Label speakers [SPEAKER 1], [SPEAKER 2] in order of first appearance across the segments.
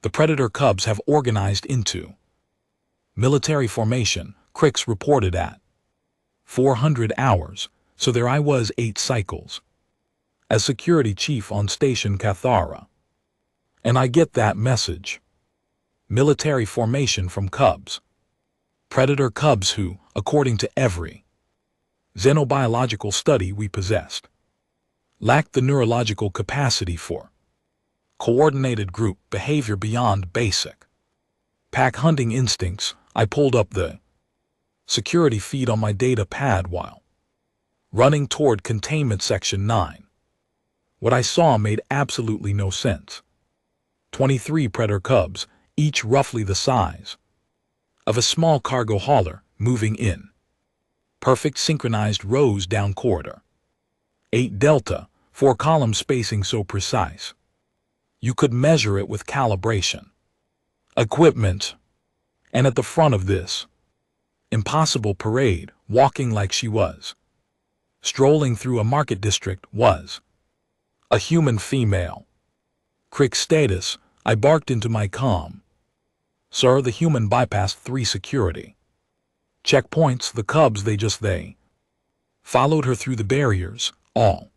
[SPEAKER 1] The Predator Cubs have organized into military formation, Crix reported at 400 hours, so there I was 8 cycles as security chief on Station Cathara. And I get that message. Military formation from Cubs. Predator Cubs who, according to every xenobiological study we possessed, lacked the neurological capacity for coordinated group behavior beyond basic pack hunting instincts. I pulled up the security feed on my data pad while running toward Containment Section 9. What I saw made absolutely no sense. 23 Predator Cubs, each roughly the size of a small cargo hauler, moving in perfect synchronized rows down corridor. 8 Delta, 4 column spacing so precise you could measure it with calibration equipment. And at the front of this impossible parade, walking like she was strolling through a market district, was a human female. Crix status, I barked into my comm. Sir, the human bypassed 3 security checkpoints. The Cubs, they followed her through the barriers, all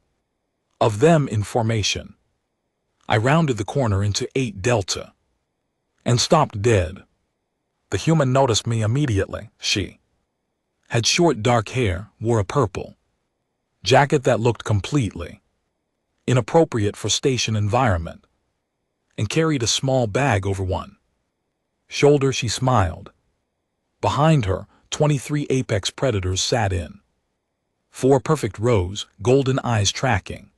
[SPEAKER 1] of them in formation. I rounded the corner into 8 Delta and stopped dead. The human noticed me immediately. She had short dark hair, wore a purple jacket that looked completely inappropriate for station environment, and carried a small bag over one shoulder. She smiled. Behind her, 23 apex predators sat in 4 perfect rows, golden eyes tracking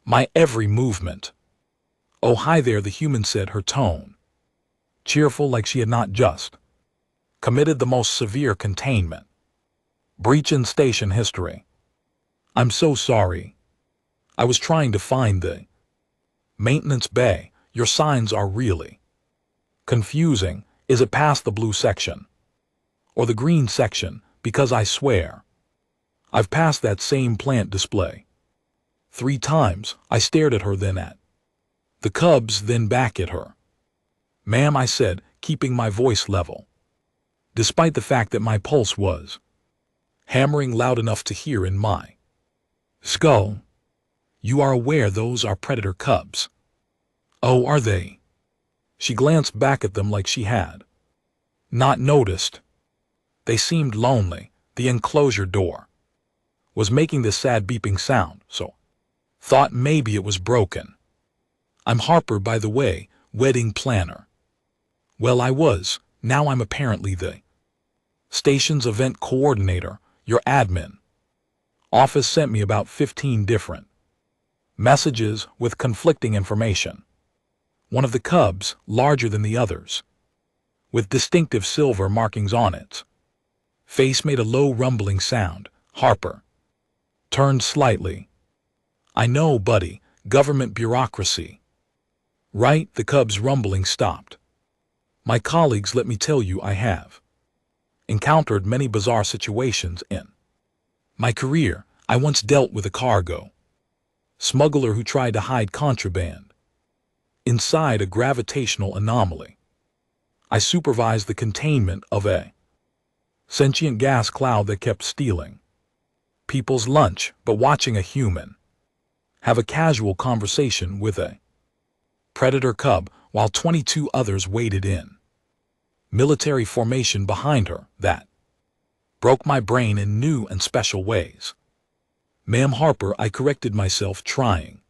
[SPEAKER 1] my every movement. Oh, hi there, the human said, her tone cheerful, like she had not just committed the most severe containment breach in station history. I'm so sorry. I was trying to find the maintenance bay. Your signs are really confusing. Is it past the blue section or the green section? Because I swear I've passed that same plant display 3 times. I stared at her, then at the Cubs, then back at her. Ma'am, I said, keeping my voice level, despite the fact that my pulse was hammering loud enough to hear in my skull. You are aware those are Predator Cubs? Oh, are they? She glanced back at them like she had not noticed. They seemed lonely. The enclosure door was making this sad beeping sound, so thought maybe it was broken. I'm Harper, by the way, wedding planner. Well, I was. Now I'm apparently the station's event coordinator. Your admin office sent me about 15 different messages with conflicting information. One of the Cubs, larger than the others, with distinctive silver markings on its face, made a low rumbling sound. Harper turned slightly. I know, buddy, government bureaucracy. Right? The Cubs' rumbling stopped. My colleagues, let me tell you, I have encountered many bizarre situations in my career. I once dealt with a cargo smuggler who tried to hide contraband inside a gravitational anomaly. I supervised the containment of a sentient gas cloud that kept stealing people's lunch, but watching a human have a casual conversation with a Predator Cub while 22 others waited in military formation behind her, that broke my brain in new and special ways. Ma'am Harper, I corrected myself, trying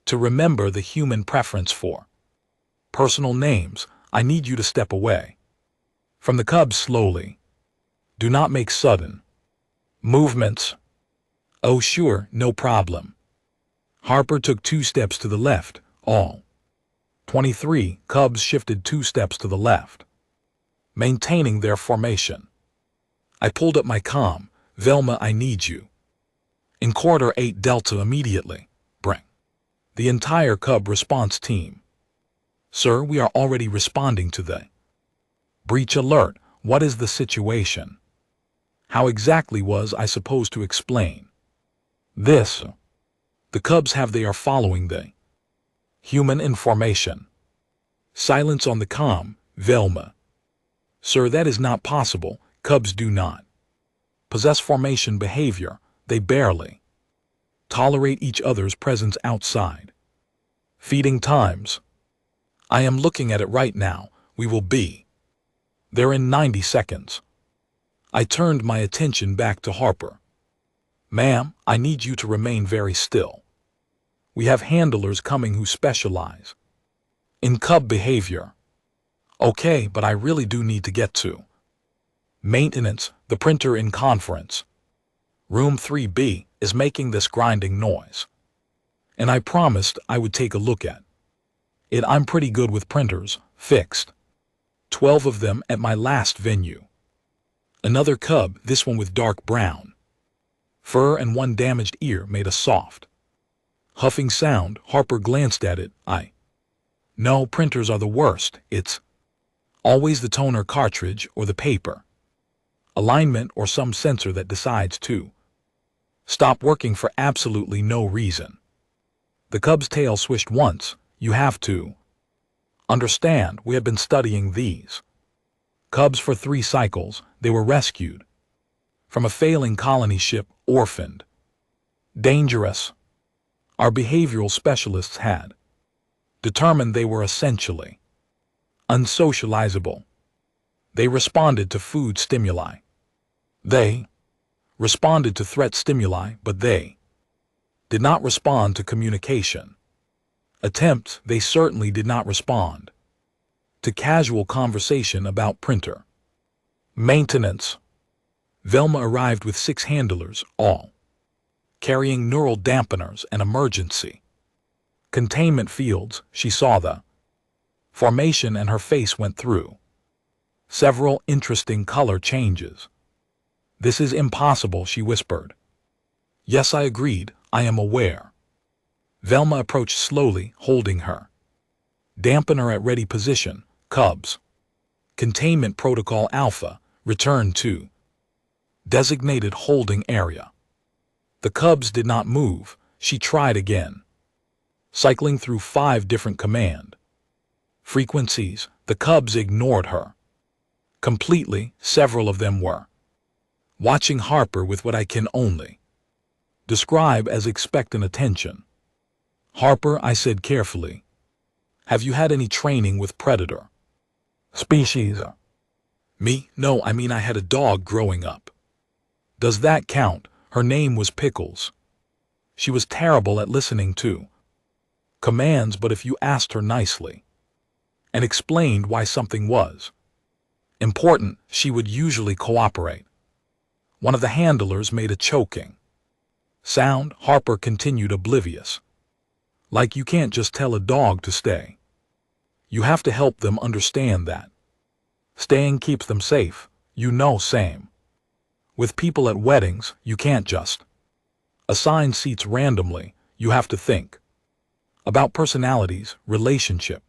[SPEAKER 1] to remember the human preference for personal names. I need you to step away from the Cubs slowly. Do not make sudden movements. Oh, sure, no problem. Harper took 2 steps to the left. All 23 Cubs shifted 2 steps to the left, maintaining their formation. I pulled up my comm. Velma, I need you in corridor 8 Delta immediately. Bring the entire Cub response team. Sir, we are already responding to the breach alert. What is the situation? How exactly was I supposed to explain this? The Cubs have, they are following the human information. Silence on the comm, Velma. Sir, that is not possible. Cubs do not possess formation behavior. They barely tolerate each other's presence outside. Feeding times. I am looking at it right now. We will be there in 90 seconds. I turned my attention back to Harper. Ma'am, I need you to remain very still. We have handlers coming who specialize in cub behavior. Okay, but I really do need to get to maintenance. The printer in conference room 3B is making this grinding noise. And I promised I would take a look at it. I'm pretty good with printers. Fixed 12 of them at my last venue. Another cub, this one with dark brown fur and one damaged ear, made a soft huffing sound. Harper glanced at it. No, printers are the worst. It's always the toner cartridge or the paper alignment or some sensor that decides to stop working for absolutely no reason. The cub's tail swished once. You have to understand, we have been studying these cubs for 3 cycles. They were rescued from a failing colony ship, orphaned, dangerous. Our behavioral specialists had determined they were essentially unsocializable. They responded to food stimuli. They responded to threat stimuli, but they did not respond to communication attempts. They certainly did not respond to casual conversation about printer maintenance. Velma arrived with 6 handlers, all carrying neural dampeners and emergency containment fields. She saw the formation and her face went through several interesting color changes. This is impossible, she whispered. Yes, I agreed. I am aware. Velma approached slowly, holding her dampener at ready position. Cubs. Containment Protocol Alpha. Return to designated holding area. The cubs did not move. She tried again, cycling through 5 different command frequencies. The cubs ignored her completely. Several of them were watching Harper with what I can only describe as expectant attention. Harper, I said carefully, have you had any training with predator species? Me? No, I mean I had a dog growing up. Does that count? Her name was Pickles. She was terrible at listening to commands, but if you asked her nicely and explained why something was important, she would usually cooperate. One of the handlers made a choking sound. Harper continued, oblivious. Like, you can't just tell a dog to stay. You have to help them understand that staying keeps them safe. You know, same with people at weddings. You can't just assign seats randomly. You have to think about personalities, relationship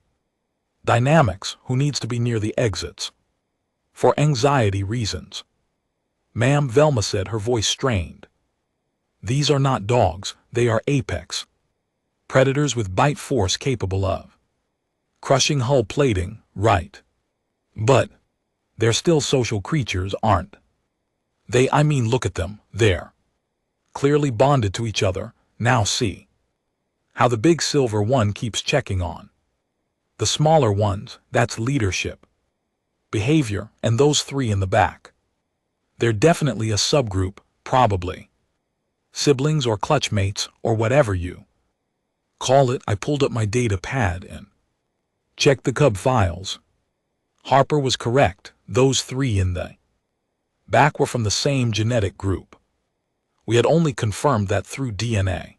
[SPEAKER 1] dynamics, who needs to be near the exits for anxiety reasons. Ma'am, Velma said, her voice strained. These are not dogs. They are apex predators with bite force capable of crushing hull plating, right? But they're still social creatures, aren't they? I mean, look at them. They're clearly bonded to each other. Now see how the big silver one keeps checking on the smaller ones. That's leadership behavior. And those 3 in the back, they're definitely a subgroup, probably siblings or clutchmates or whatever you call it. I pulled up my data pad and checked the cub files. Harper was correct. Those 3 in the back were from the same genetic group. We had only confirmed that through DNA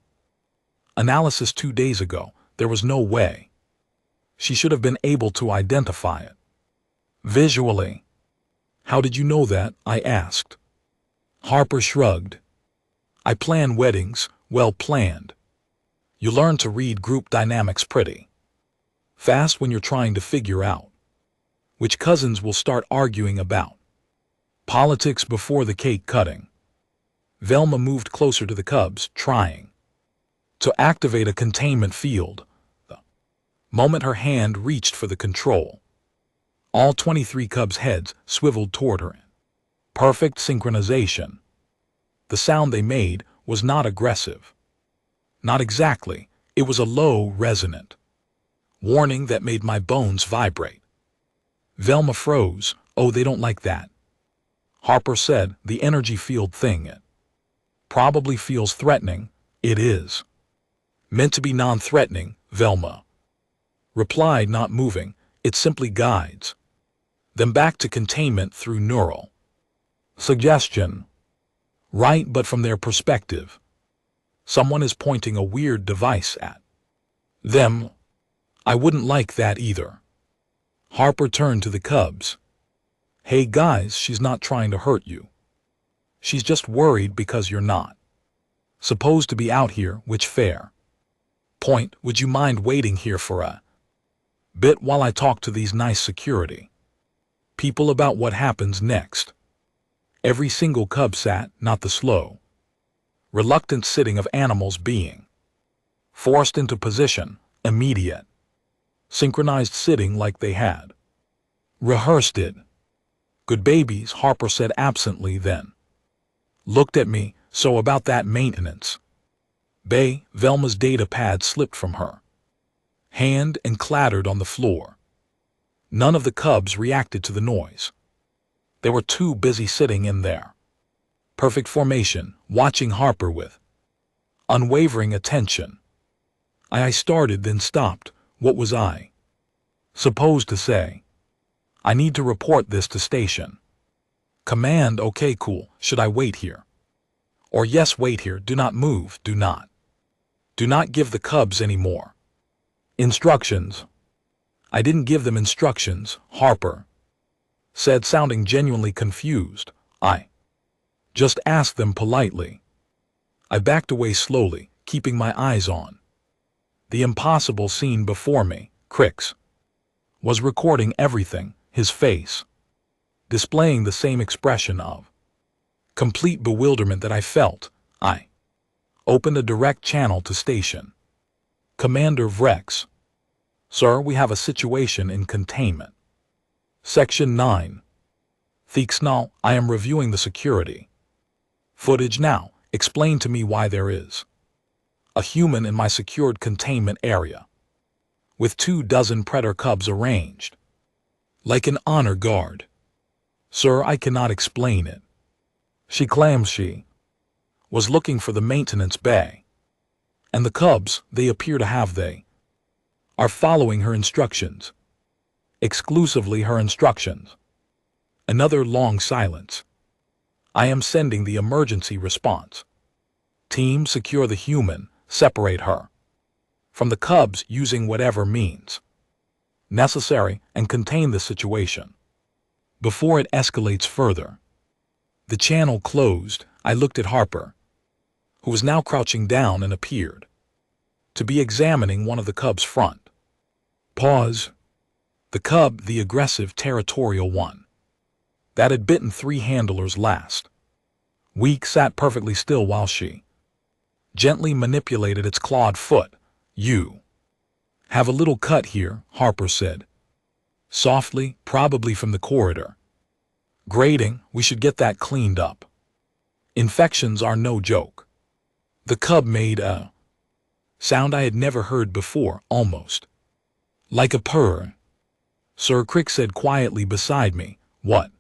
[SPEAKER 1] analysis 2 days ago. There was no way she should have been able to identify it visually. How did you know that? I asked. Harper shrugged. I plan weddings, well planned. You learn to read group dynamics pretty fast when you're trying to figure out which cousins will start arguing about politics before the cake cutting. Velma moved closer to the cubs, trying to activate a containment field. The Moment her hand reached for the control. All 23 cubs' heads swiveled toward her. Perfect synchronization. The sound they made was not aggressive. Not exactly. It was a low, resonant warning that made my bones vibrate. Velma froze. Oh, they don't like that. Harper said, the energy field thing. It probably feels threatening. It is. Meant to be non-threatening, Velma replied, not moving. It simply guides them back to containment through neural suggestion. Right, but from their perspective, someone is pointing a weird device at them. I wouldn't like that either. Harper turned to the cubs. Hey guys, she's not trying to hurt you. She's just worried because you're not supposed to be out here, which fair point. Would you mind waiting here for a bit while I talk to these nice security people about what happens next? Every single cub sat, not the slow, reluctant sitting of animals being forced into position, immediate, synchronized sitting like they had rehearsed it. Good babies, Harper said absently, then looked at me. So about that maintenance bay. Velma's data pad slipped from her hand and clattered on the floor. None of the cubs reacted to the noise. They were too busy sitting in their perfect formation, watching Harper with unwavering attention. I started, then stopped. What was I supposed to say? I need to report this to station command. Okay, cool. Should I wait here? Or yes, wait here. Do not move. Do not give the cubs any more instructions. I didn't give them instructions, Harper said, sounding genuinely confused. I just asked them politely. I backed away slowly, keeping my eyes on the impossible scene before me. Crix was recording everything, his face displaying the same expression of complete bewilderment that I felt. I opened a direct channel to station Commander Vrex. Sir, we have a situation in containment. Section 9. Thixnal, I am reviewing the security footage now. Explain to me why there is a human in my secured containment area with 24 predator cubs arranged like an honor guard. Sir, I cannot explain it. She claims she was looking for the maintenance bay, and the cubs, they appear to have they are following her instructions. Exclusively her instructions. Another long silence. I am sending the emergency response team. Secure the human, separate her from the cubs using whatever means necessary, and contain the situation before it escalates further. The channel closed. I looked at Harper, who was now crouching down and appeared to be examining one of the cubs' front paws. The cub, the aggressive, territorial one that had bitten 3 handlers last week, sat perfectly still while she gently manipulated its clawed foot. You have a little cut here, Harper said softly, probably from the corridor grating. We should get that cleaned up. Infections are no joke. The cub made a sound I had never heard before, almost like a purr. Sir, Crick said quietly beside me. What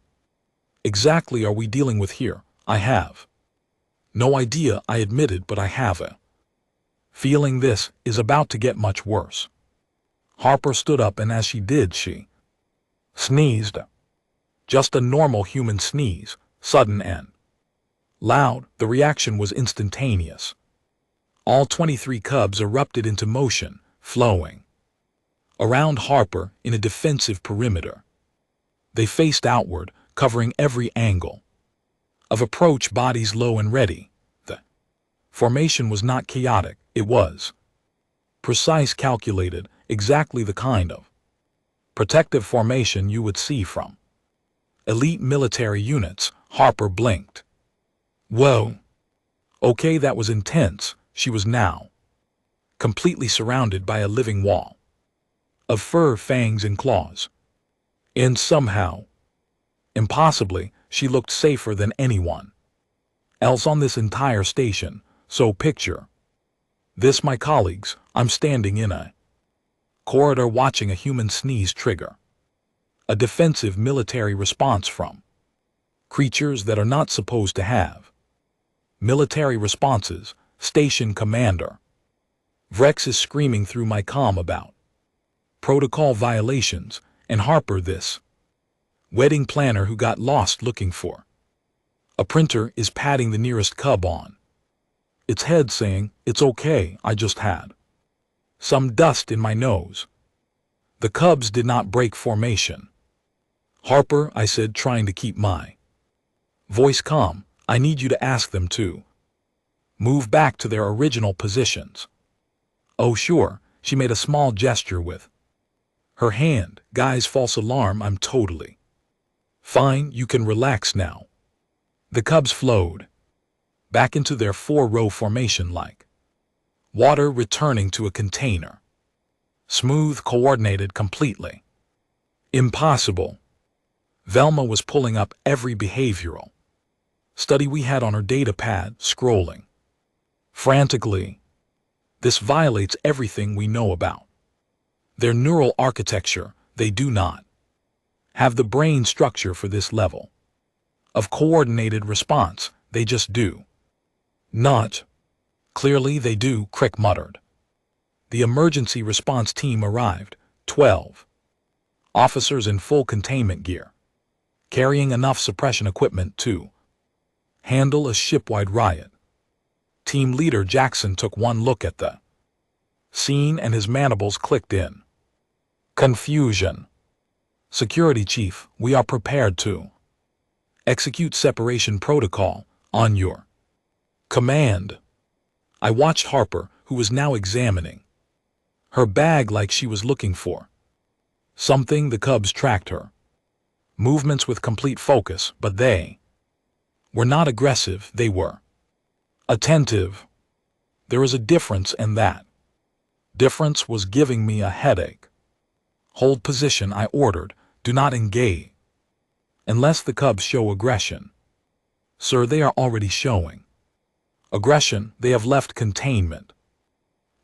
[SPEAKER 1] exactly are we dealing with here? I have no idea, I admitted, but I have a feeling this is about to get much worse. Harper stood up, and as she did, she sneezed. Just a normal human sneeze, sudden and loud. The reaction was instantaneous. All 23 cubs erupted into motion, flowing around Harper in a defensive perimeter. They faced outward, covering every angle of approach, bodies low and ready. The formation was not chaotic, it was precise, calculated, exactly the kind of protective formation you would see from elite military units. Harper blinked. Whoa. Okay, that was intense. She was now completely surrounded by a living wall of fur, fangs, and claws. And somehow, impossibly, she looked safer than anyone else on this entire station. So picture this, my colleagues, I'm standing in a corridor watching a human sneeze trigger a defensive military response from creatures that are not supposed to have military responses. Station commander Vrex is screaming through my comm about protocol violations, and Harper, this wedding planner who got lost looking for a printer, is patting the nearest cub on its head, saying, "It's okay, I just had some dust in my nose." The cubs did not break formation. "Harper," I said, trying to keep my voice calm, "I need you to ask them to move back to their original positions." "Oh, sure," she made a small gesture with her hand. "Guys, false alarm, I'm totally fine, you can relax now." The cubs flowed back into their 4-row formation like water returning to a container. Smooth, coordinated, completely impossible. Velma was pulling up every behavioral study we had on her data pad, scrolling frantically. This violates everything we know about their neural architecture. They do not have the brain structure for this level of coordinated response. They just do not. "Clearly they do," Crick muttered. The emergency response team arrived, 12 officers in full containment gear, carrying enough suppression equipment to handle a shipwide riot. Team leader Jackson took one look at the scene and his mandibles clicked in confusion. "Security chief, we are prepared to execute separation protocol on your command." I watched Harper, who was now examining her bag like she was looking for something. The cubs tracked her movements with complete focus, but they were not aggressive, they were attentive. There is a difference, and that difference was giving me a headache. "Hold position," I ordered. "Do not engage unless the cubs show aggression." "Sir, they are already showing aggression. They have left containment.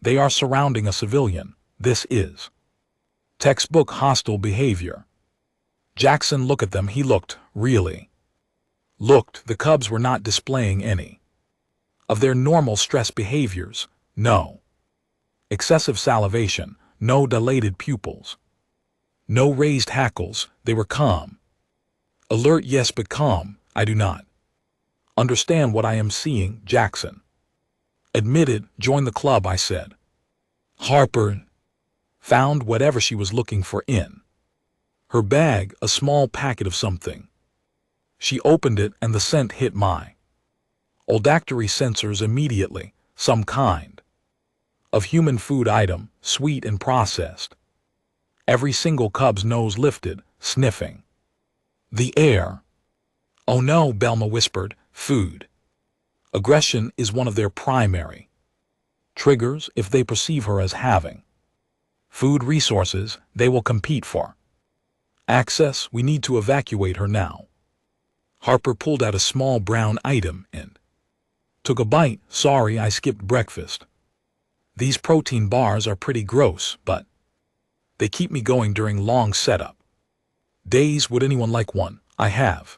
[SPEAKER 1] They are surrounding a civilian. This is textbook hostile behavior." Jackson looked at them. He looked, really looked. The cubs were not displaying any of their normal stress behaviors. No excessive salivation, no dilated pupils, no raised hackles. They were calm. Alert, yes, but calm. "I do not understand what I am seeing," Jackson admitted. "Join the club," I said. Harper found whatever she was looking for in her bag, a small packet of something. She opened it and the scent hit my olfactory sensors immediately. Some kind of human food item, sweet and processed. Every single cub's nose lifted, sniffing the air. "Oh no," Belma whispered. "Food aggression is one of their primary triggers. If they perceive her as having food resources, they will compete for access. We need to evacuate her now." Harper pulled out a small brown item and took a bite. "Sorry, I skipped breakfast. These protein bars are pretty gross, but they keep me going during long setup days. Would anyone like one? I have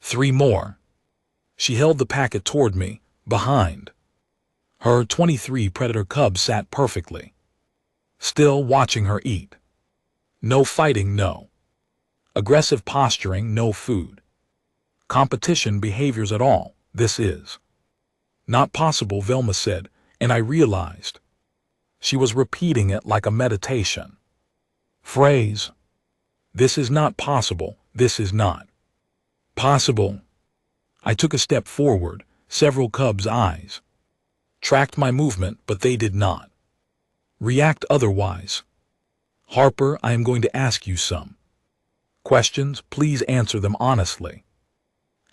[SPEAKER 1] 3 more. She held the packet toward me. Behind her, 23 predator cubs sat perfectly still, watching her eat. No fighting, no aggressive posturing, no food competition behaviors at all. "This is not possible," Velma said, and I realized she was repeating it like a meditation phrase. "This is not possible. This is not possible." I took a step forward. Several cubs' eyes tracked my movement, but they did not react otherwise. "Harper, I am going to ask you some questions. Please answer them honestly.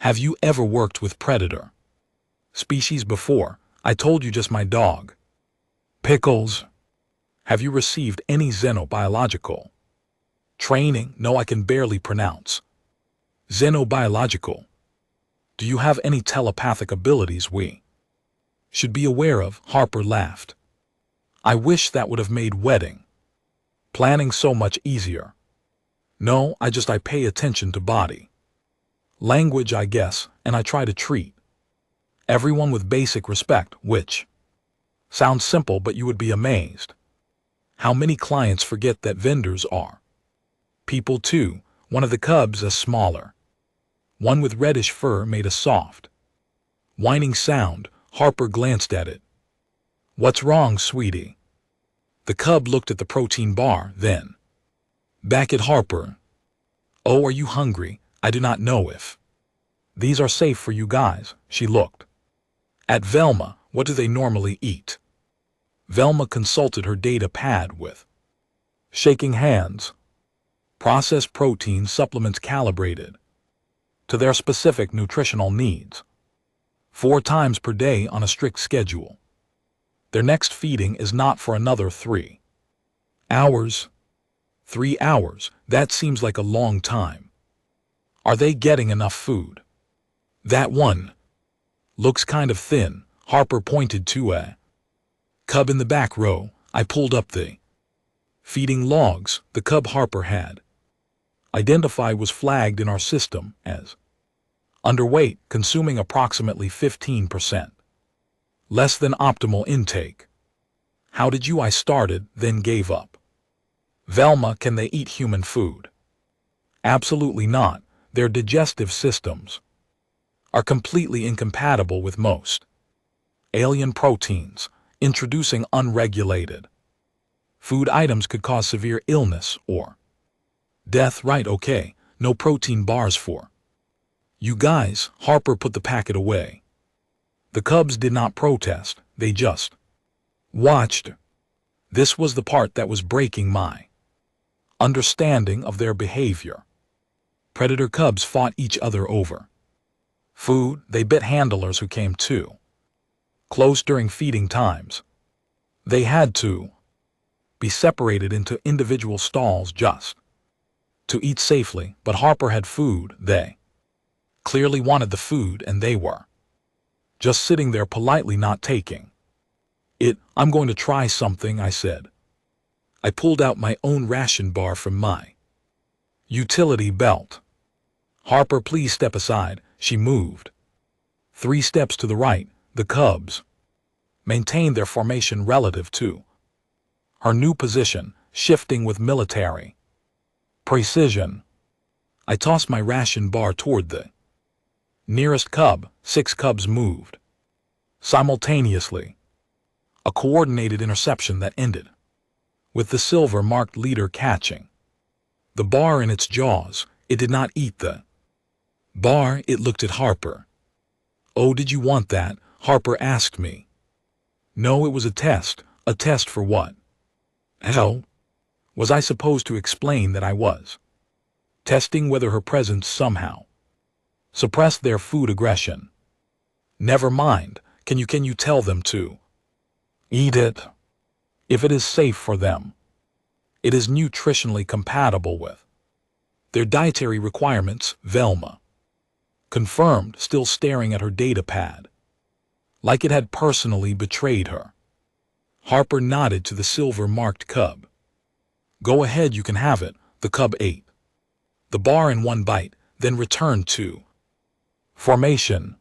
[SPEAKER 1] Have you ever worked with predator species before?" "I told you, just my dog. Pickles." Have you received any xenobiological training? No, I can barely pronounce. Xenobiological. Do you have any telepathic abilities we should be aware of? Harper laughed. I wish that would have made wedding planning so much easier. No, I pay attention to body language, I guess, and I try to treat everyone with basic respect, which sounds simple, but you would be amazed how many clients forget that vendors are people too. One of the cubs, a smaller one with reddish fur, made a soft whining sound. Harper glanced at it. What's wrong, sweetie? The cub looked at the protein bar, then back at Harper. Oh, are you hungry? I do not know if these are safe for you guys. She looked at Velma. What do they normally eat? Velma consulted her data pad with shaking hands. Processed protein supplements calibrated to their specific nutritional needs. 4 times per day on a strict schedule. Their next feeding is not for another 3 hours. 3 hours, that seems like a long time. Are they getting enough food? That one looks kind of thin. Harper pointed to a cub in the back row. I pulled up the feeding logs. The cub Harper had identified was flagged in our system as underweight, consuming approximately 15% less than optimal intake. How did you? I started, then gave up. Velma, can they eat human food? Absolutely not. Their digestive systems are completely incompatible with most alien proteins. Introducing unregulated food items could cause severe illness or death. Right, okay, no protein bars for you guys. Harper put the packet away. The cubs did not protest, they just watched. This was the part that was breaking my understanding of their behavior. Predator cubs fought each other over food. They bit handlers who came too close during feeding times. They had to be separated into individual stalls just to eat safely. But Harper had food. They clearly wanted the food, and they were just sitting there politely not taking it. I'm going to try something, I said. I pulled out my own ration bar from my utility belt. Harper, please step aside. She moved 3 steps to the right. The cubs maintained their formation relative to her new position, shifting with military precision. I tossed my ration bar toward the nearest cub. 6 cubs moved simultaneously. A coordinated interception that ended with the silver-marked leader catching the bar in its jaws. It did not eat the bar. It looked at Harper. Oh, did you want that? Harper asked me. No, it was a test. A test for what? How was I supposed to explain that I was testing whether her presence somehow suppressed their food aggression? Never mind. Can you tell them to eat it if it is safe for them? It is nutritionally compatible with their dietary requirements. Velma confirmed, still staring at her data pad like it had personally betrayed her. Harper nodded to the silver-marked cub. Go ahead, you can have it. The cub ate the bar in one bite, then returned to formation.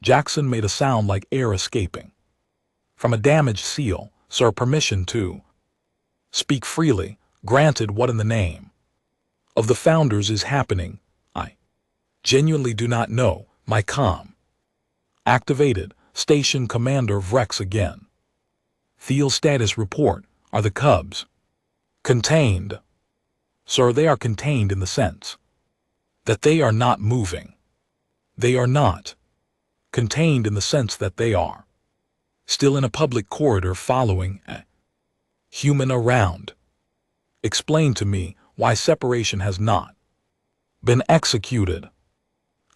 [SPEAKER 1] Jackson made a sound like air escaping from a damaged seal. Sir, permission to speak freely. Granted. What in the name of the founders is happening? I genuinely do not know. My comm activated. Station Commander Vrex again. Thiel status report. Are the cubs contained? Sir, they are contained in the sense that they are not moving. They are not contained in the sense that they are still in a public corridor following a human around. Explain to me why separation has not been executed.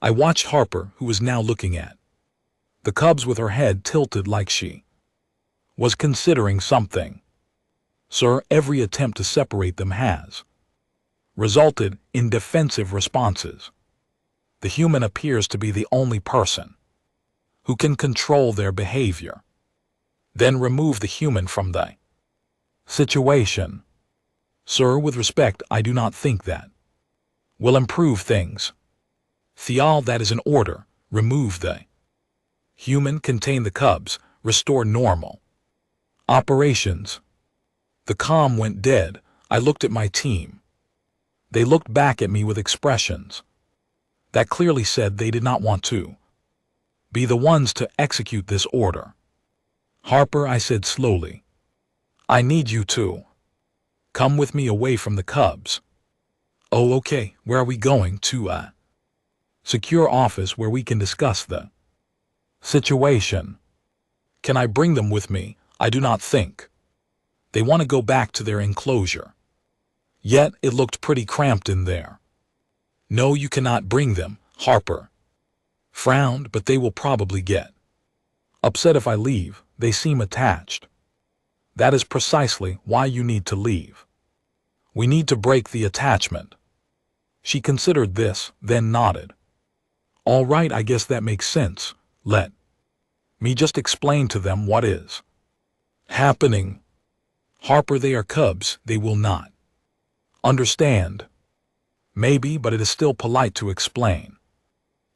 [SPEAKER 1] I watched Harper, who was now looking at the cubs with her head tilted like she was considering something. Sir, every attempt to separate them has resulted in defensive responses. The human appears to be the only person who can control their behavior. Then remove the human from the situation. Sir, with respect, I do not think that will improve things. Thial, that is in order. Remove the human, contain the cubs, restore normal operations. The comm went dead. I looked at my team. They looked back at me with expressions that clearly said they did not want to be the ones to execute this order. Harper, I said slowly, I need you to come with me away from the cubs. Oh, okay. Where are we going? To a secure office where we can discuss the situation. Can I bring them with me? I do not think they want to go back to their enclosure. Yet it looked pretty cramped in there. No, you cannot bring them, Harper frowned, but they will probably get upset if I leave. They seem attached. That is precisely why you need to leave. We need to break the attachment. She considered this, then nodded. All right, I guess that makes sense. Let me just explain to them what is happening. Harper, they are cubs. They will not understand. Maybe, but it is still polite to explain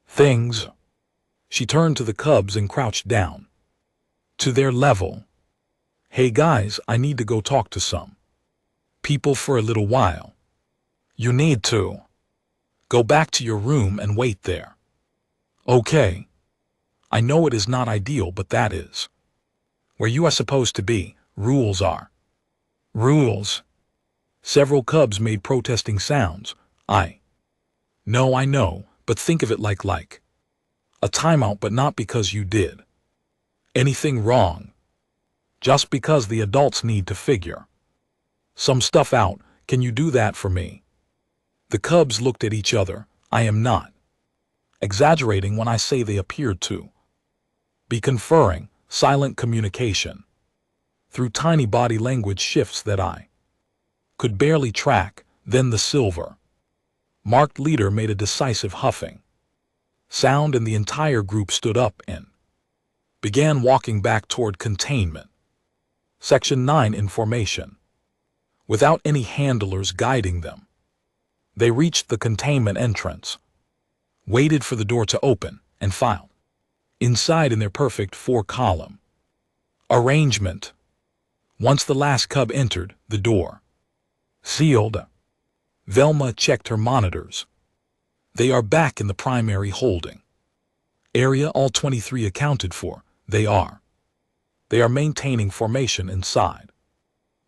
[SPEAKER 1] things. She turned to the cubs and crouched down to their level. Hey guys, I need to go talk to some people for a little while. You need to go back to your room and wait there. Okay. I know it is not ideal, but that is where you are supposed to be. Rules are rules. Several cubs made protesting sounds. I know, but think of it like a timeout, but not because you did anything wrong. Just because the adults need to figure some stuff out. Can you do that for me? The cubs looked at each other. I am not exaggerating when I say they appeared to be conferring silent communication through tiny body language shifts that I could barely track. Then the silver marked leader made a decisive huffing sound, and the entire group stood up and began walking back toward containment. Section 9 in formation. Without any handlers guiding them, they reached the containment entrance, waited for the door to open, and filed inside in their perfect 4-column arrangement. Once the last cub entered, the door sealed. Velma checked her monitors. They are back in the primary holding area, all 23 accounted for. They are maintaining formation inside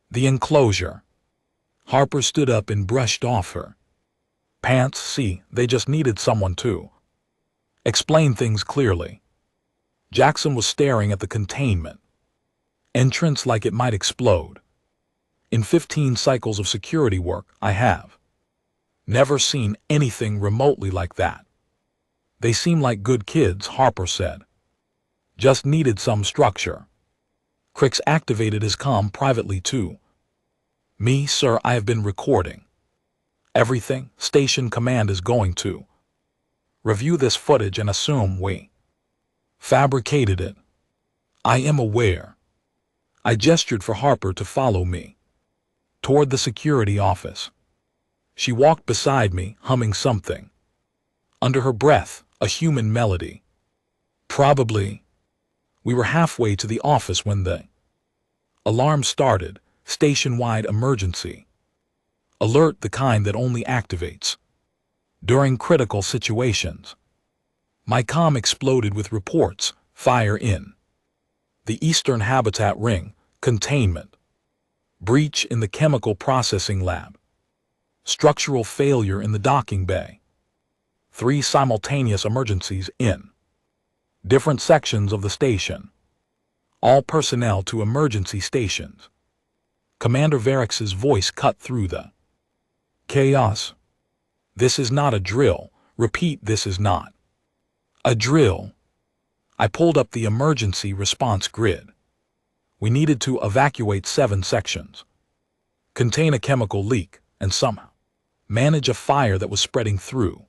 [SPEAKER 1] the enclosure. Harper stood up and brushed off her pants. See, they just needed someone to explain things clearly. Jackson was staring at the containment entrance like it might explode. In 15 cycles of security work, I have never seen anything remotely like that. They seem like good kids, Harper said. Just needed some structure. Crix activated his comm privately too. Me, sir, I have been recording everything. Station command is going to review this footage and assume we fabricated it. I am aware. I gestured for Harper to follow me toward the security office. She walked beside me, humming something under her breath, a human melody. Probably. We were halfway to the office when the alarm started. Station-wide emergency alert, the kind that only activates during critical situations. My comm exploded with reports. Fire in the Eastern Habitat Ring. Containment breach in the chemical processing lab. Structural failure in the docking bay. 3 simultaneous emergencies in different sections of the station. All personnel to emergency stations. Commander Varex's voice cut through the chaos. This is not a drill. Repeat, this is not a drill. I pulled up the emergency response grid. We needed to evacuate 7 sections. contain a chemical leak, and somehow manage a fire that was spreading through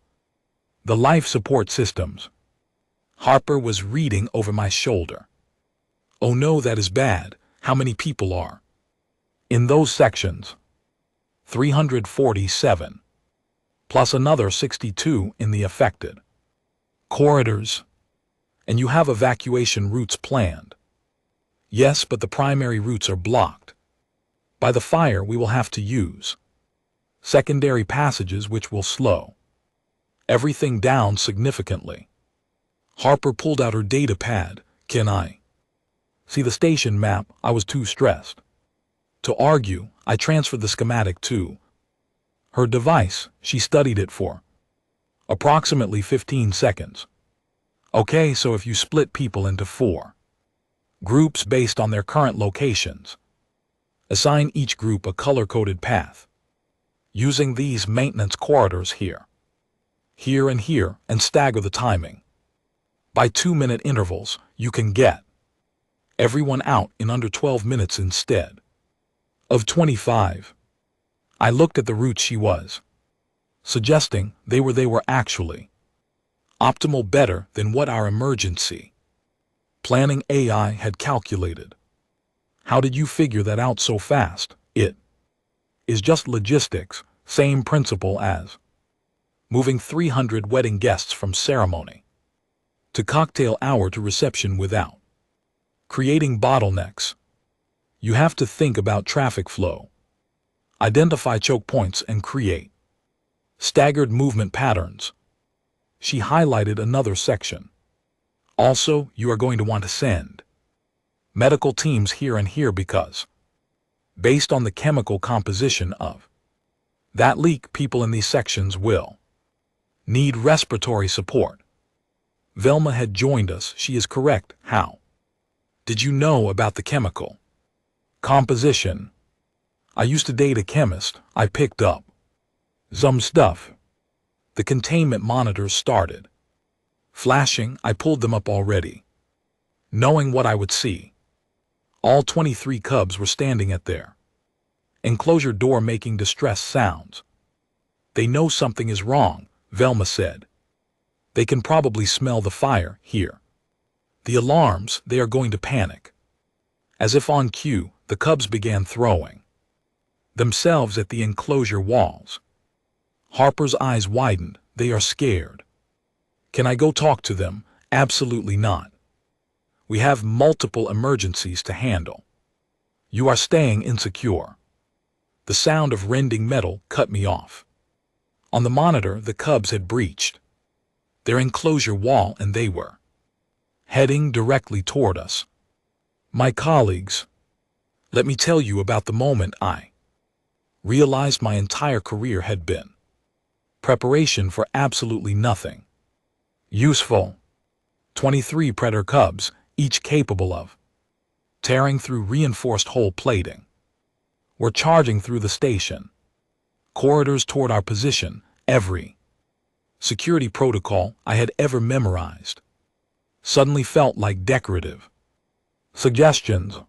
[SPEAKER 1] the life support systems. Harper was reading over my shoulder. Oh no, that is bad. How many people are in those sections? 347. Plus another 62 in the affected corridors. And you have evacuation routes planned. Yes, but the primary routes are blocked by the fire. We will have to use secondary passages which will slow everything down significantly. Harper pulled out her data pad. Can I see the station map? I was too stressed to argue. I transferred the schematic to her device. She studied it for approximately 15 seconds. Okay, so if you split people into 4 groups based on their current locations, assign each group a color-coded path using these maintenance corridors here, and here, and stagger the timing by 2-minute intervals, you can get everyone out in under 12 minutes instead of 25. I looked at the routes she was suggesting. They were actually optimal, better than what our emergency planning AI had calculated. How did you figure that out so fast? It is just logistics, same principle as moving 300 wedding guests from ceremony to cocktail hour to reception without creating bottlenecks. You have to think about traffic flow, identify choke points, and create staggered movement patterns. She highlighted another section. Also, you are going to want to send medical teams here and here because, based on the chemical composition of that leak, people in these sections will need respiratory support. Velma had joined us. She is correct. How did you know about the chemical composition? I used to date a chemist. I picked up some stuff. The containment monitors started flashing. I pulled them up already, knowing what I would see. All 23 cubs were standing at their enclosure door making distressed sounds. They know something is wrong, Velma said. They can probably smell the fire here. The alarms, they are going to panic. As if on cue, the cubs began throwing themselves at the enclosure walls. Harper's eyes widened. They are scared. Can I go talk to them? Absolutely not. We have multiple emergencies to handle. You are staying insecure. The sound of rending metal cut me off. On the monitor, the cubs had breached their enclosure wall and they were heading directly toward us. My colleagues, let me tell you about the moment I realized my entire career had been preparation for absolutely nothing useful. 23 predator cubs, each capable of tearing through reinforced hull plating, were charging through the station corridors toward our position. Every security protocol I had ever memorized suddenly felt like decorative suggestions.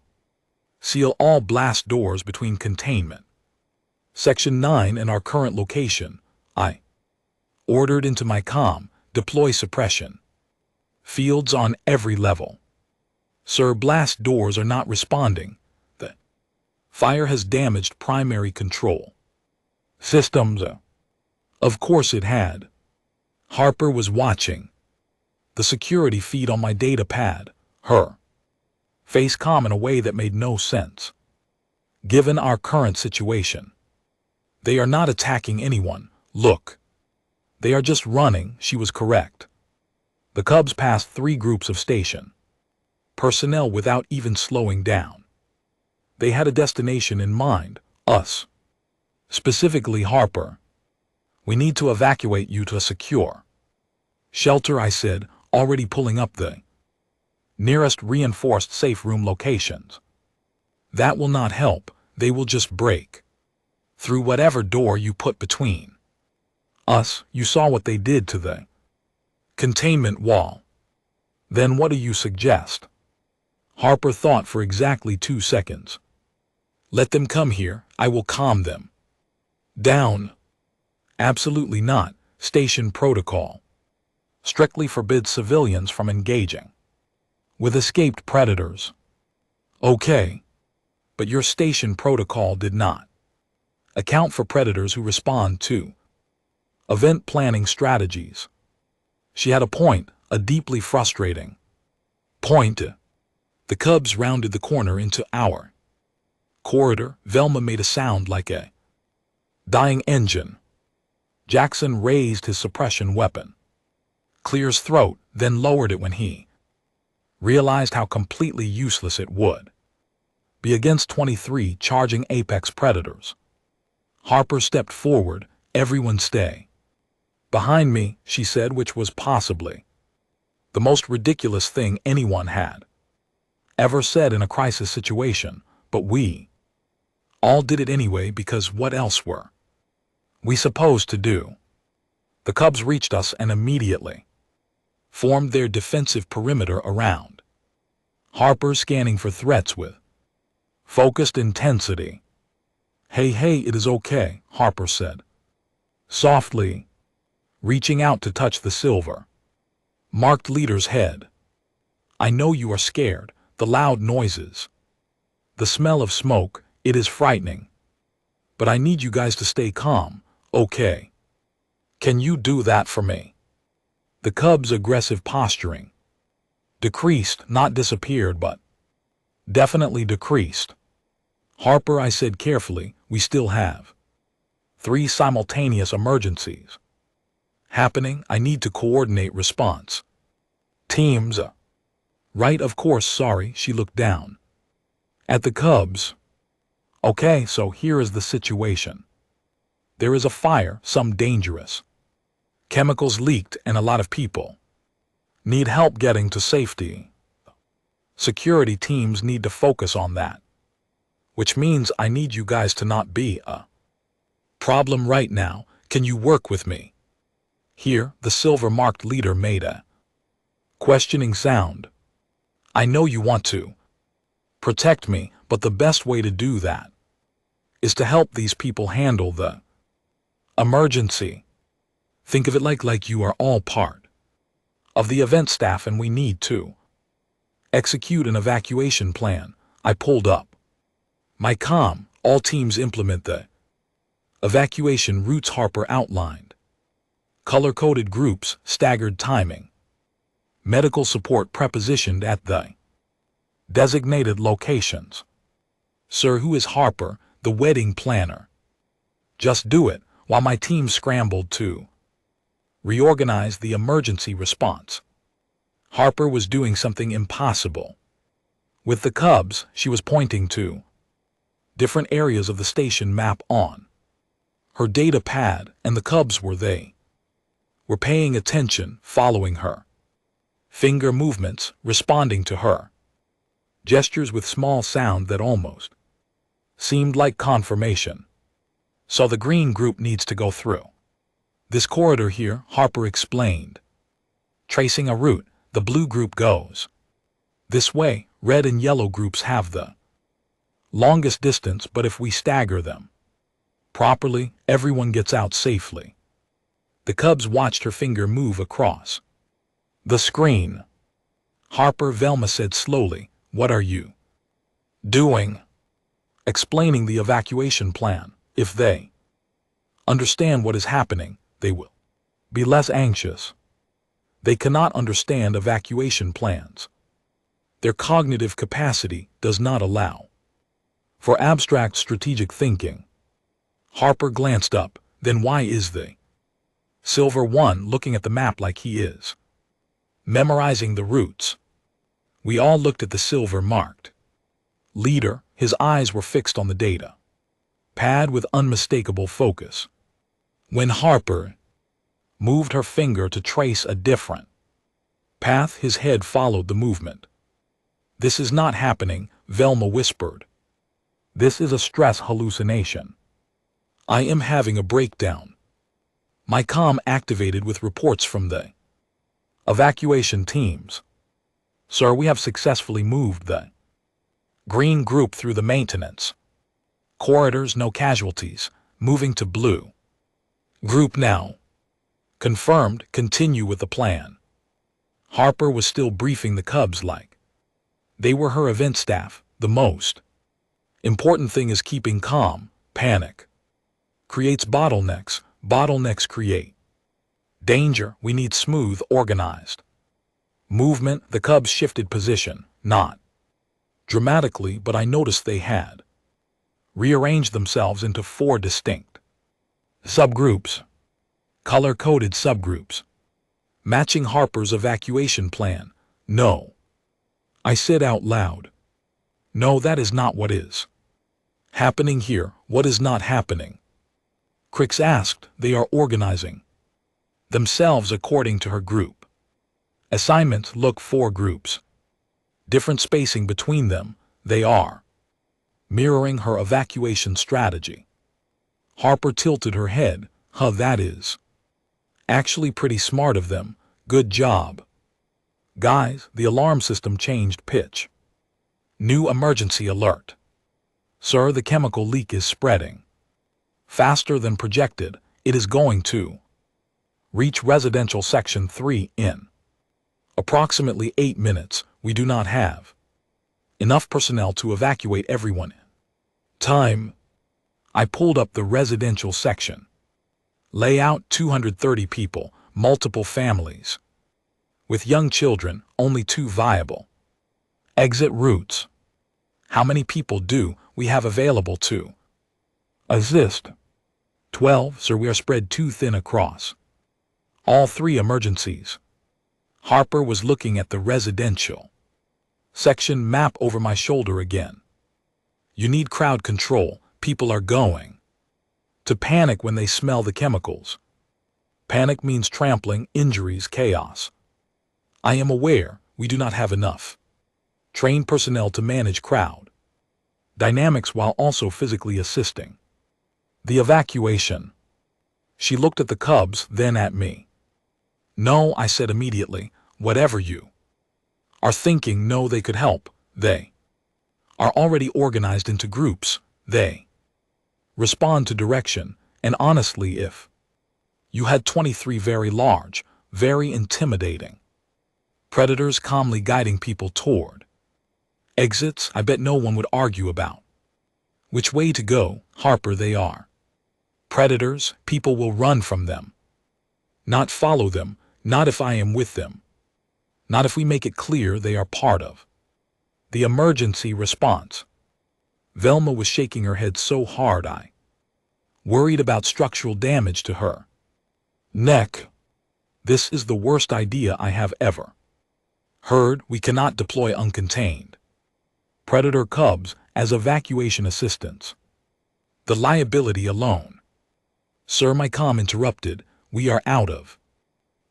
[SPEAKER 1] Seal all blast doors between containment Section 9 and our current location. I ordered into my comm. Deploy suppression fields on every level. Sir, blast doors are not responding. The fire has damaged primary control systems. Of course it had. Harper was watching the security feed on my data pad, her face calm in a way that made no sense given our current situation. They are not attacking anyone. Look. They are just running. She was correct. The cubs passed 3 groups of station personnel without even slowing down. They had a destination in mind, us. Specifically Harper. We need to evacuate you to a secure shelter, I said, already pulling up the nearest reinforced safe room locations. That will not help. They will just break through whatever door you put between us. You saw what they did to the containment wall. Then what do you suggest? Harper thought for exactly 2 seconds. Let them come here, I will calm them down. Absolutely not. Station protocol strictly forbids civilians from engaging with escaped predators. Okay. But your station protocol did not account for predators who respond to event planning strategies. She had a point, a deeply frustrating point. The Cubs rounded the corner into our corridor. Velma made a sound like a dying engine. Jackson raised his suppression weapon, clears throat, then lowered it when he realized how completely useless it would be against 23 charging apex predators. Harper stepped forward. Everyone stay behind me, she said, which was possibly the most ridiculous thing anyone had ever said in a crisis situation, but we all did it anyway because what else were we supposed to do? The Cubs reached us and immediately formed their defensive perimeter around Harper, scanning for threats with focused intensity. Hey, it is okay, Harper said softly, reaching out to touch the silver marked leader's head. I know you are scared, the loud noises, the smell of smoke, it is frightening. But I need you guys to stay calm, okay? Can you do that for me? The Cubs' aggressive posturing decreased, not disappeared, but definitely decreased. Harper, I said carefully, we still have 3 simultaneous emergencies happening. I need to coordinate response teams. Right, of course, sorry. She looked down at the Cubs. Okay, so here is the situation. There is a fire, some dangerous chemicals leaked, and a lot of people need help getting to safety. Security teams need to focus on that, which means I need you guys to not be a problem right now. Can you work with me? Here, the silver-marked leader made a questioning sound. I know you want to protect me, but the best way to do that is to help these people handle the emergency. Think of it like you are all part of the event staff and we need to execute an evacuation plan. I pulled up my comm. All teams implement the evacuation routes Harper outlined. Color-coded groups, staggered timing. Medical support prepositioned at the designated locations. Sir, who is Harper, the wedding planner? Just do it, while my team scrambled to reorganize the emergency response. Harper was doing something impossible. With the Cubs, she was pointing to different areas of the station map on her data pad, and the Cubs were paying attention, following her finger movements, responding to her gestures with small sound that almost seemed like confirmation. So the green group needs to go through this corridor here, Harper explained. Tracing a route, the blue group goes this way. Red and yellow groups have the longest distance, but if we stagger them properly, everyone gets out safely. The Cubs watched her finger move across the screen. Harper, Velma said slowly, what are you doing? Explaining the evacuation plan. If they understand what is happening, they will be less anxious. They cannot understand evacuation plans. Their cognitive capacity does not allow for abstract strategic thinking. Harper glanced up. Then why is the Silver One looking at the map like he is memorizing the routes? We all looked at the silver-marked leader. His eyes were fixed on the data pad with unmistakable focus. When Harper moved her finger to trace a different path, his head followed the movement. This is not happening, Velma whispered. This is a stress hallucination. I am having a breakdown. My comm activated with reports from the evacuation teams. Sir, we have successfully moved the green group through the maintenance Corridors, no casualties. Moving to blue. Group now. Confirmed, continue with the plan. Harper was still briefing the Cubs like they were her event staff. The most important thing is keeping calm. Panic creates bottlenecks. Bottlenecks create danger. We need smooth, organized movement. The Cubs shifted position, not dramatically, but I noticed they had rearranged themselves into 4 distinct subgroups, color-coded subgroups, matching Harper's evacuation plan. No. I said out loud. No, that is not what is happening here. What is not happening? Crix asked. They are organizing themselves according to her group assignment. Look, 4 groups. Different spacing between them. They are mirroring her evacuation strategy. Harper tilted her head. Huh, that is actually pretty smart of them. Good job. Guys, the alarm system changed pitch. New emergency alert. Sir, the chemical leak is spreading faster than projected. It is going to reach residential section 3 in approximately 8 minutes. We do not have enough personnel to evacuate everyone in time. I pulled up the residential section. Layout: 230 people, multiple families. With young children, only 2 viable exit routes. How many people do we have available to assist? 12, sir. We are spread too thin across all 3 emergencies. Harper was looking at the residential section map over my shoulder again. You need crowd control. People are going to panic when they smell the chemicals. Panic means trampling, injuries, chaos. I am aware we do not have enough trained personnel to manage crowd dynamics while also physically assisting the evacuation. She looked at the Cubs, then at me. No, I said immediately. Whatever you are thinking, no, they could help. They are already organized into groups. They respond to direction, and honestly, if you had 23 very large, very intimidating predators calmly guiding people toward exits, I bet no one would argue about which way to go. Harper, they are predators. People will run from them, not follow them, not if I am with them, not if we make it clear they are part of the emergency response. Velma was shaking her head so hard I worried about structural damage to her neck. This is the worst idea I have ever heard. We cannot deploy uncontained predator Cubs as evacuation assistants. The liability alone. Sir, my comm interrupted. We are out of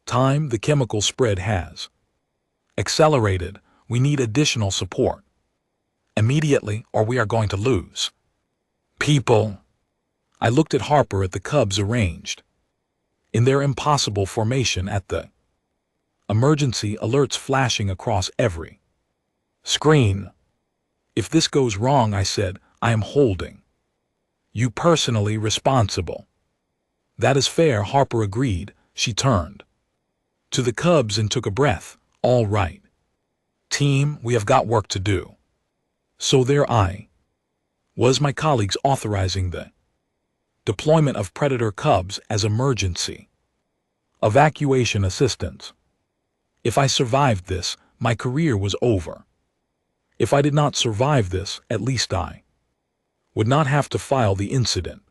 [SPEAKER 1] time. The chemical spread has accelerated. We need additional support immediately, or we are going to lose people. I looked at Harper at the Cubs arranged in their impossible formation at the emergency alerts flashing across every screen. If this goes wrong, I said, I am holding you personally responsible. That is fair, Harper agreed. She turned to the Cubs and took a breath. All right, team, we have got work to do. So there I was, my colleagues authorizing the deployment of predator Cubs as emergency evacuation assistants. If I survived this, my career was over. If I did not survive this, at least I would not have to file the incident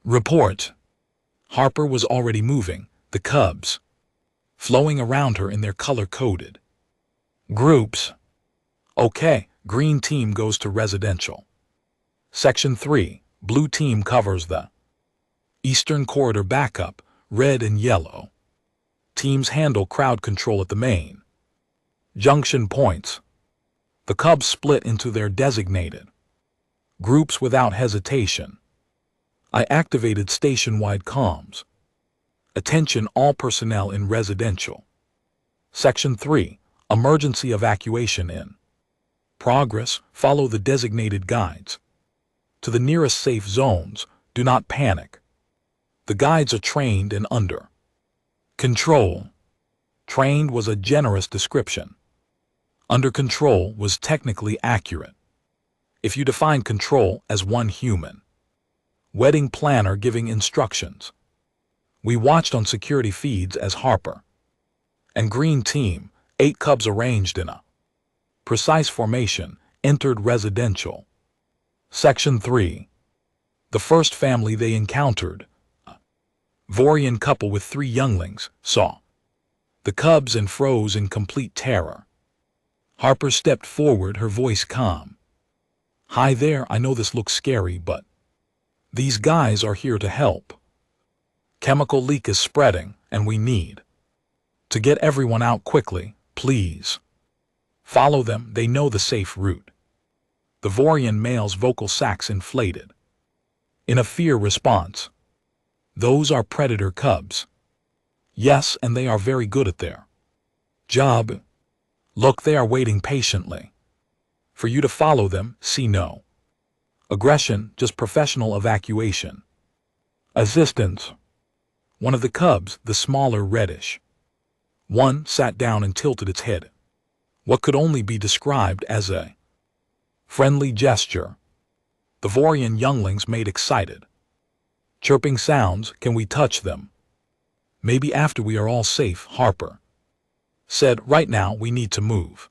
[SPEAKER 1] report. Harper was already moving, the Cubs flowing around her in their color-coded groups. Okay, green team goes to residential section 3, blue team covers the eastern corridor backup, red and yellow teams handle crowd control at the main junction points. The Cubs split into their designated groups without hesitation. I activated station-wide comms. Attention all personnel in residential section 3, emergency evacuation in progress. Follow the designated guides to the nearest safe zones. Do not panic. The guides are trained and under control. Trained was a generous description. Under control was technically accurate. If you define control as one human. Wedding planner giving instructions. We watched on security feeds as Harper and Green Team, 8 Cubs arranged in a precise formation, entered residential. Section 3. The first family they encountered, a Vorian couple with 3 younglings, saw the Cubs and froze in complete terror. Harper stepped forward, her voice calm. "Hi there, I know this looks scary, but these guys are here to help. Chemical leak is spreading, and we need to get everyone out quickly, please. Follow them, they know the safe route." The Vorian male's vocal sacs inflated in a fear response. "Those are predator cubs." "Yes, and they are very good at their job. Look, they are waiting patiently for you to follow them. See no aggression, just professional evacuation. Assistance." One of the cubs, the smaller reddish one, sat down and tilted its head. What could only be described as a friendly gesture. The Vorian younglings made excited, chirping sounds. "Can we touch them?" "Maybe after we are all safe," Harper said. "Right now we need to move.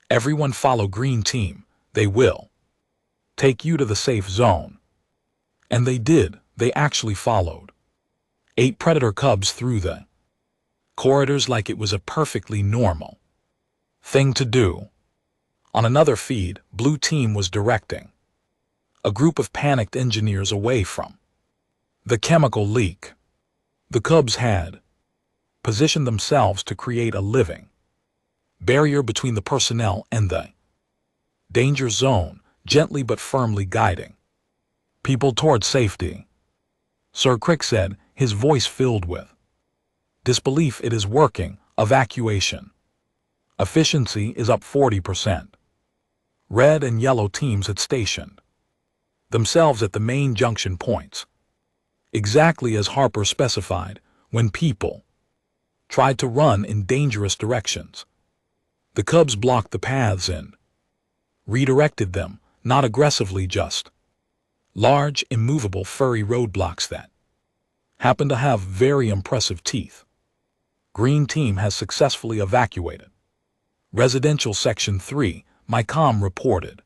[SPEAKER 1] Everyone follow Green Team. They will take you to the safe zone." And they did. They actually followed 8 predator cubs through the corridors like it was a perfectly normal thing to do. On another feed, Blue Team was directing a group of panicked engineers away from the chemical leak. The Cubs had positioned themselves to create a living barrier between the personnel and the danger zone, gently but firmly guiding people toward safety. Sir Crick said, his voice filled with disbelief. "It is working. Evacuation efficiency is up 40%. Red and yellow teams had stationed themselves at the main junction points, exactly as Harper specified. When people tried to run in dangerous directions, the Cubs blocked the paths and redirected them, not aggressively, just large, immovable, furry roadblocks that happen to have very impressive teeth. Green Team has successfully evacuated residential Section 3, my comm reported.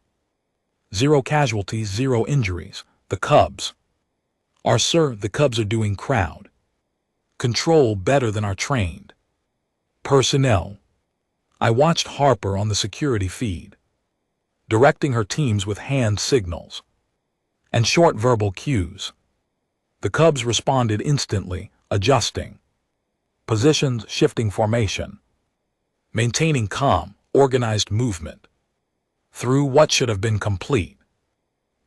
[SPEAKER 1] 0 casualties, 0 injuries. The Cubs are, sir, the Cubs are doing crowd control better than our trained personnel. I watched Harper on the security feed, directing her teams with hand signals and short verbal cues. The Cubs responded instantly, adjusting positions, shifting formation, maintaining calm, organized movement through what should have been complete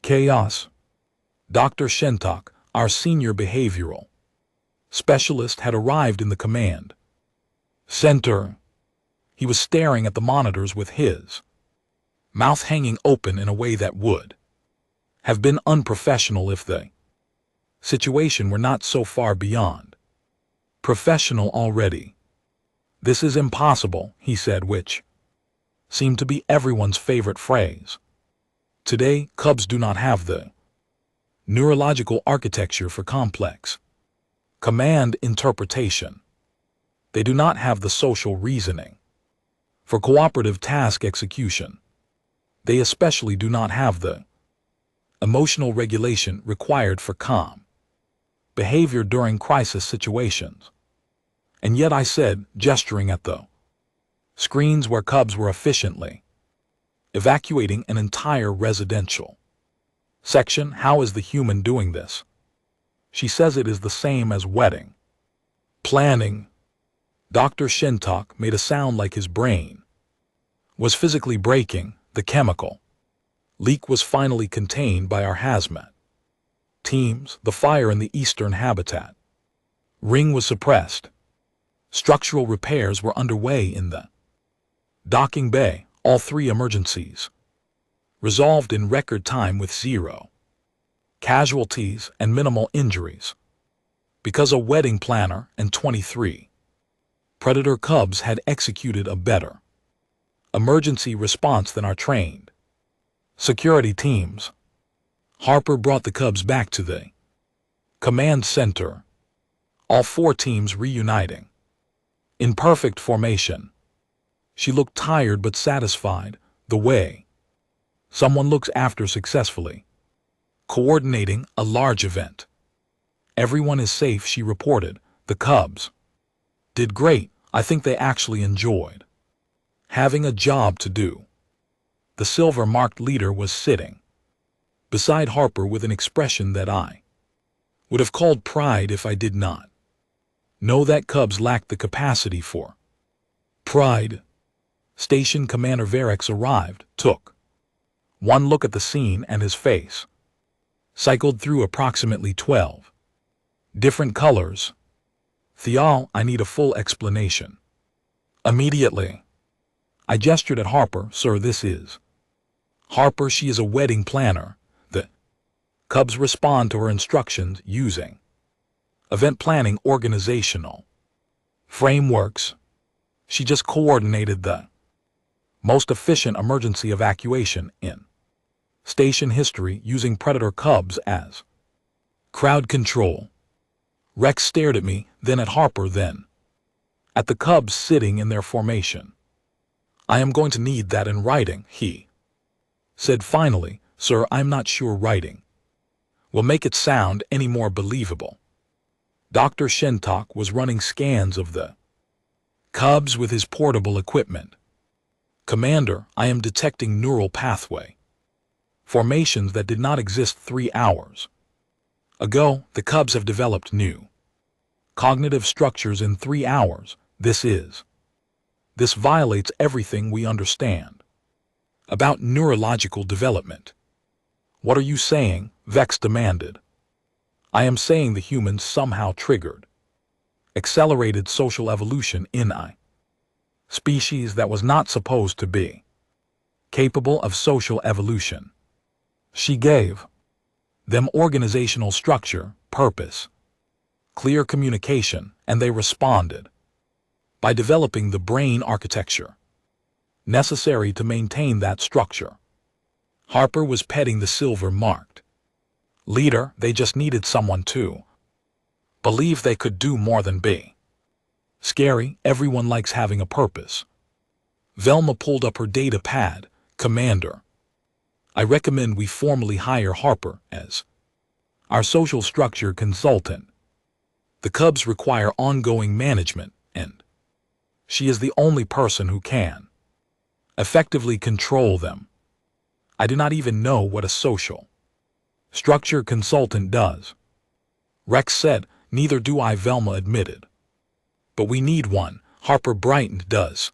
[SPEAKER 1] chaos. Dr. Shentok, our senior behavioral specialist, had arrived in the command center. He was staring at the monitors with his mouth hanging open in a way that would have been unprofessional if the situation were not so far beyond professional already. "This is impossible," he said, which seemed to be everyone's favorite phrase. Today, Cubs do not have the neurological architecture for complex command interpretation. They do not have the social reasoning for cooperative task execution. They especially do not have the emotional regulation required for calm behavior during crisis situations. And yet I said, gesturing at the screens where Cubs were efficiently evacuating an entire residential section, "How is the human doing this?" She says it is the same as wedding planning. Dr. Shentok made a sound like his brain was physically breaking. The chemical leak was finally contained by our hazmat teams. The fire in the eastern habitat ring was suppressed. Structural repairs were underway in the docking bay. All 3 emergencies resolved in record time with 0 casualties and minimal injuries. Because a wedding planner and 23 predator cubs had executed a better emergency response than our trained security teams. Harper brought the cubs back to the command center, all 4 teams reuniting in perfect formation. She looked tired but satisfied, the way someone looks after successfully coordinating a large event. Everyone is safe, she reported. The cubs did great. I think they actually enjoyed having a job to do. The silver-marked leader was sitting beside Harper with an expression that I would have called pride if I did not know that cubs lacked the capacity for pride. Station Commander Varex arrived, took one look at the scene, and his face cycled through approximately 12 different colors. Thial, I need a full explanation immediately. I gestured at Harper. Sir, this is Harper. She is a wedding planner. The cubs respond to her instructions using event planning organizational frameworks. She just coordinated the most efficient emergency evacuation in station history using predator cubs as crowd control. Rex stared at me, then at Harper, then at the cubs sitting in their formation. I am going to need that in writing, he said finally. Sir, I'm not sure writing will make it sound any more believable. Dr. Shentok was running scans of the cubs with his portable equipment. Commander, I am detecting neural pathway formations that did not exist 3 hours ago. The cubs have developed new cognitive structures in 3 hours. This violates everything we understand about neurological development. What are you saying? Vex demanded. I am saying the humans somehow triggered accelerated social evolution in a species that was not supposed to be capable of social evolution. She gave them organizational structure, purpose, clear communication, and they responded by developing the brain architecture necessary to maintain that structure. Harper was petting the silver-marked leader. They just needed someone to believe they could do more than be scary. Everyone likes having a purpose. Velma pulled up her data pad. Commander, I recommend we formally hire Harper as our social structure consultant. The cubs require ongoing management, and she is the only person who can effectively control them. I do not even know what a social structure consultant does, Rex said. Neither do I, Velma admitted. But we need one. Harper brightened. Does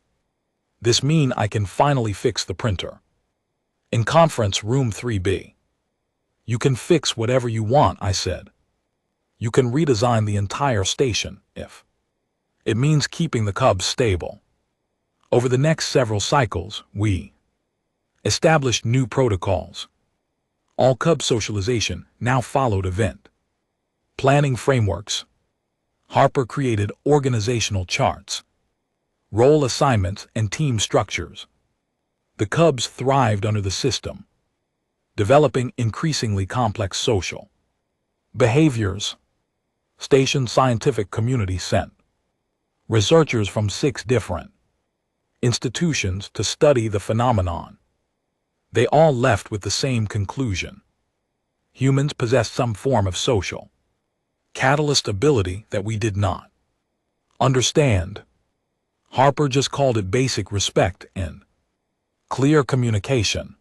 [SPEAKER 1] this mean I can finally fix the printer in conference room 3B? You can fix whatever you want, I said. You can redesign the entire station if it means keeping the cubs stable. Over the next several cycles, we established new protocols. All cub socialization now followed event planning frameworks. Harper created organizational charts, role assignments, and team structures. The cubs thrived under the system, developing increasingly complex social behaviors. Station scientific community sent researchers from 6 different institutions to study the phenomenon. They all left with the same conclusion. Humans possessed some form of social catalyst ability that we did not understand. Harper just called it basic respect and clear communication.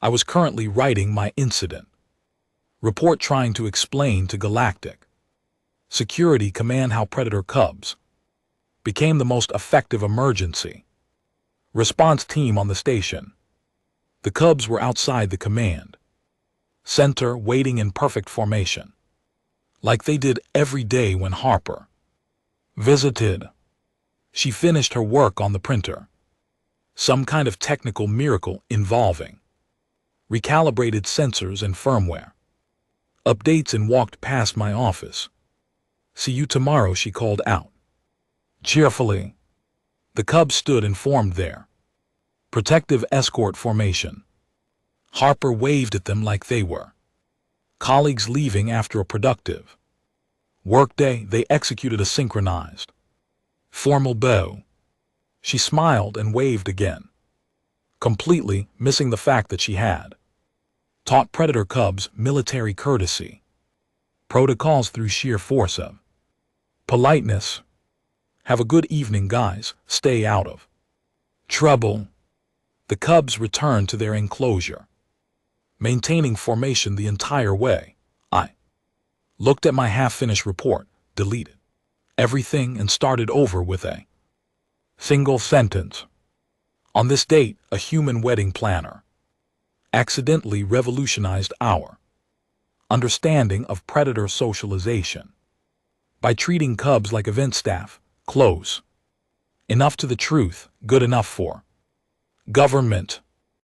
[SPEAKER 1] I was currently writing my incident report trying to explain to Galactic Security Command how Predator Cubs became the most effective emergency response team on the station. The cubs were outside the command center waiting in perfect formation, like they did every day when Harper visited. She finished her work on the printer, some kind of technical miracle involving recalibrated sensors and firmware. Updates and walked past my office. See you tomorrow, she called out. Cheerfully. The cubs stood and formed their protective escort formation. Harper waved at them like they were colleagues leaving after a productive workday. They executed a synchronized, formal bow. She smiled and waved again, completely missing the fact that she had taught predator cubs military courtesy protocols through sheer force of politeness. Have a good evening, guys. Stay out of trouble. The cubs returned to their enclosure, maintaining formation the entire way. I looked at my half-finished report, deleted everything, and started over with a single sentence. On this date, a human wedding planner accidentally revolutionized our understanding of predator socialization by treating cubs like event staff, close enough to the truth, good enough for government.